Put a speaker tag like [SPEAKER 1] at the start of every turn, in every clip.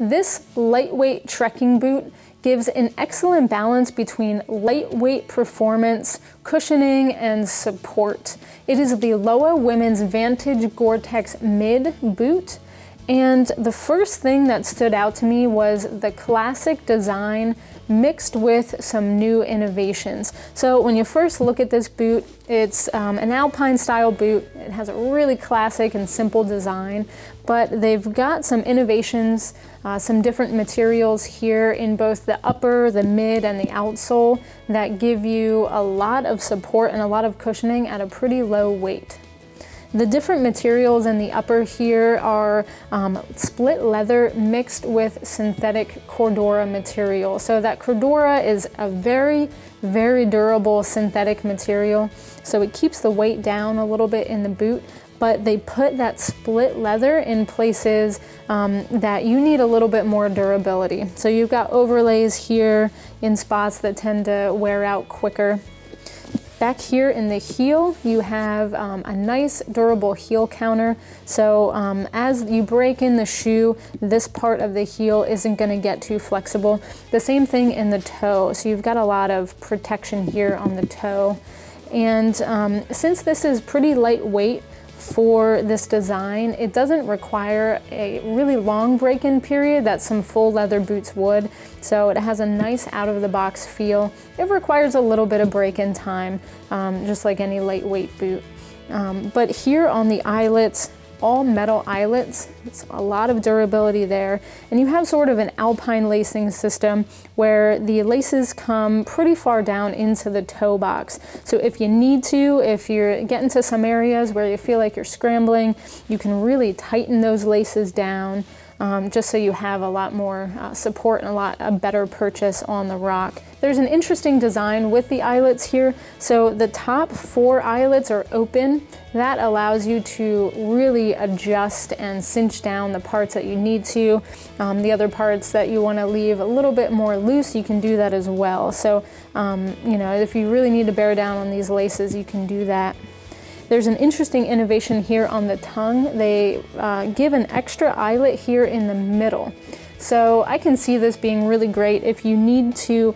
[SPEAKER 1] This lightweight trekking boot gives an excellent balance between lightweight performance, cushioning, and support. It is the Lowa Women's Vantage Gore-Tex Mid boot. And the first thing that stood out to me was the classic design mixed with some new innovations. So when you first look at this boot, it's an alpine style boot. It has a really classic and simple design, but they've got some innovations, some different materials here in both the upper, the mid, and the outsole that give you a lot of support and a lot of cushioning at a pretty low weight. The different materials in the upper here are split leather mixed with synthetic Cordura material. So that Cordura is a very, very durable synthetic material. So it keeps the weight down a little bit in the boot, but they put that split leather in places that you need a little bit more durability. So you've got overlays here in spots that tend to wear out quicker. Back here in the heel, you have a nice durable heel counter. So as you break in the shoe, this part of the heel isn't going to get too flexible. The same thing in the toe. So you've got a lot of protection here on the toe. And since this is pretty lightweight for this design, it doesn't require a really long break-in period that some full leather boots would. So it has a nice out-of-the-box feel. It requires a little bit of break-in time, just like any lightweight boot. But here on the eyelets, all metal eyelets, it's a lot of durability there. And you have sort of an alpine lacing system where the laces come pretty far down into the toe box. So if you need to, if you're getting to some areas where you feel like you're scrambling, you can really tighten those laces down just so you have a lot more support and a better purchase on the rock. There's an interesting design with the eyelets here. So the top 4 eyelets are open. That allows you to really adjust and cinch down the parts that you need to. The other parts that you want to leave a little bit more loose, you can do that as well. So, you know, if you really need to bear down on these laces, you can do that. There's an interesting innovation here on the tongue. They give an extra eyelet here in the middle. So I can see this being really great if you need to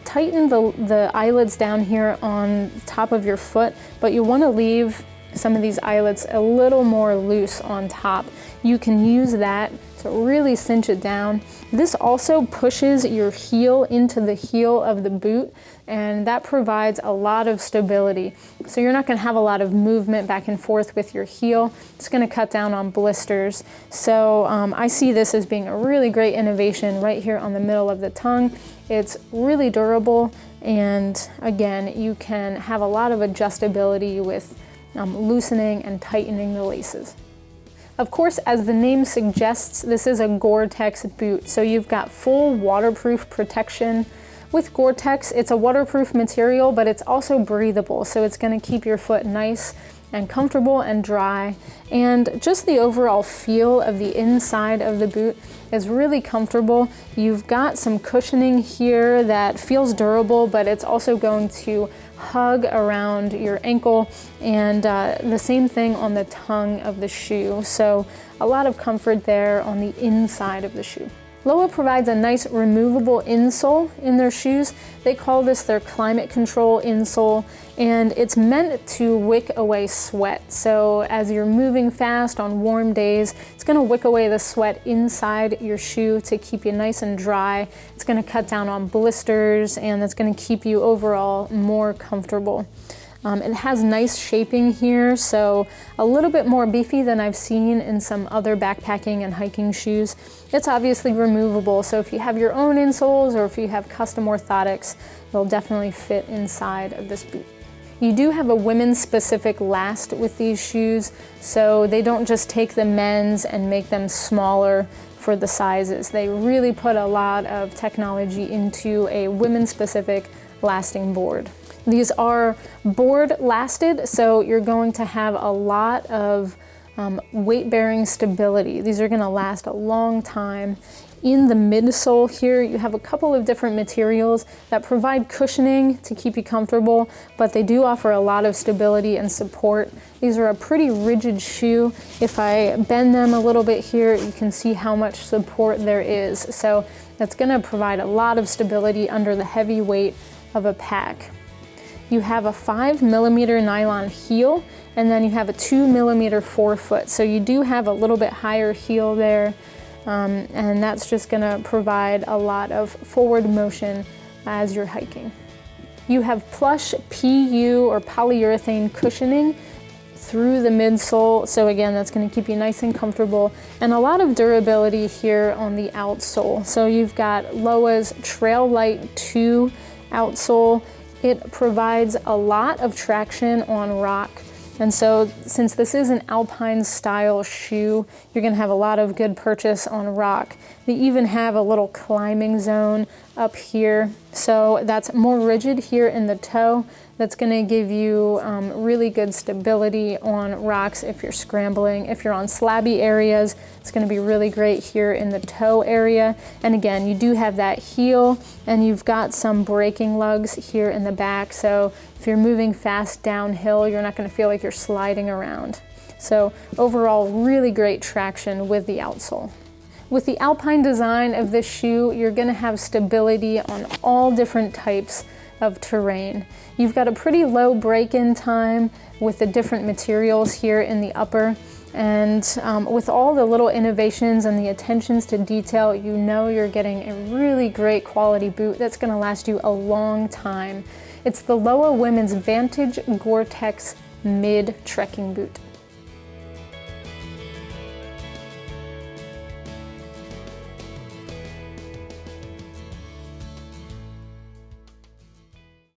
[SPEAKER 1] tighten the eyelets down here on top of your foot, but you want to leave some of these eyelets a little more loose on top. You can use that to really cinch it down. This also pushes your heel into the heel of the boot, and that provides a lot of stability. So you're not going to have a lot of movement back and forth with your heel. It's going to cut down on blisters. So I see this as being a really great innovation right here on the middle of the tongue. It's really durable, and again, you can have a lot of adjustability with loosening and tightening the laces. Of course, as the name suggests, this is a Gore-Tex boot, so you've got full waterproof protection. With Gore-Tex, it's a waterproof material, but it's also breathable, so it's going to keep your foot nice and comfortable and dry. And just the overall feel of the inside of the boot is really comfortable. You've got some cushioning here that feels durable, but it's also going to hug around your ankle, and the same thing on the tongue of the shoe. So a lot of comfort there on the inside of the shoe. Lowa provides a nice removable insole in their shoes. They call this their climate control insole, and it's meant to wick away sweat. So as you're moving fast on warm days, it's going to wick away the sweat inside your shoe to keep you nice and dry. It's going to cut down on blisters, and it's going to keep you overall more comfortable. It has nice shaping here, so a little bit more beefy than I've seen in some other backpacking and hiking shoes. It's obviously removable, so if you have your own insoles or if you have custom orthotics, it'll definitely fit inside of this boot. You do have a women's specific last with these shoes, so they don't just take the men's and make them smaller for the sizes. They really put a lot of technology into a women's specific lasting board. These are board lasted, so you're going to have a lot of weight-bearing stability. These are going to last a long time. In the midsole here, you have a couple of different materials that provide cushioning to keep you comfortable, but they do offer a lot of stability and support. These are a pretty rigid shoe. If I bend them a little bit here, you can see how much support there is. So that's going to provide a lot of stability under the heavy weight of a pack. You have a 5mm nylon heel, and then you have a 2mm forefoot. So you do have a little bit higher heel there. And that's just going to provide a lot of forward motion as you're hiking. You have plush PU or polyurethane cushioning through the midsole, so again, that's going to keep you nice and comfortable, and a lot of durability here on the outsole. So you've got Lowa's Trail Light 2 outsole. It provides a lot of traction on rock. And so since this is an alpine style shoe, you're going to have a lot of good purchase on rock. They even have a little climbing zone up here. So that's more rigid here in the toe. That's going to give you really good stability on rocks if you're scrambling. If you're on slabby areas, it's going to be really great here in the toe area. And again, you do have that heel, and you've got some braking lugs here in the back. So if you're moving fast downhill, you're not going to feel like you're sliding around. So overall, really great traction with the outsole. With the alpine design of this shoe, you're going to have stability on all different types of terrain. You've got a pretty low break-in time with the different materials here in the upper, and with all the little innovations and the attentions to detail, you know you're getting a really great quality boot that's going to last you a long time. It's the Lowa Women's Vantage Gore-Tex Mid Trekking Boot.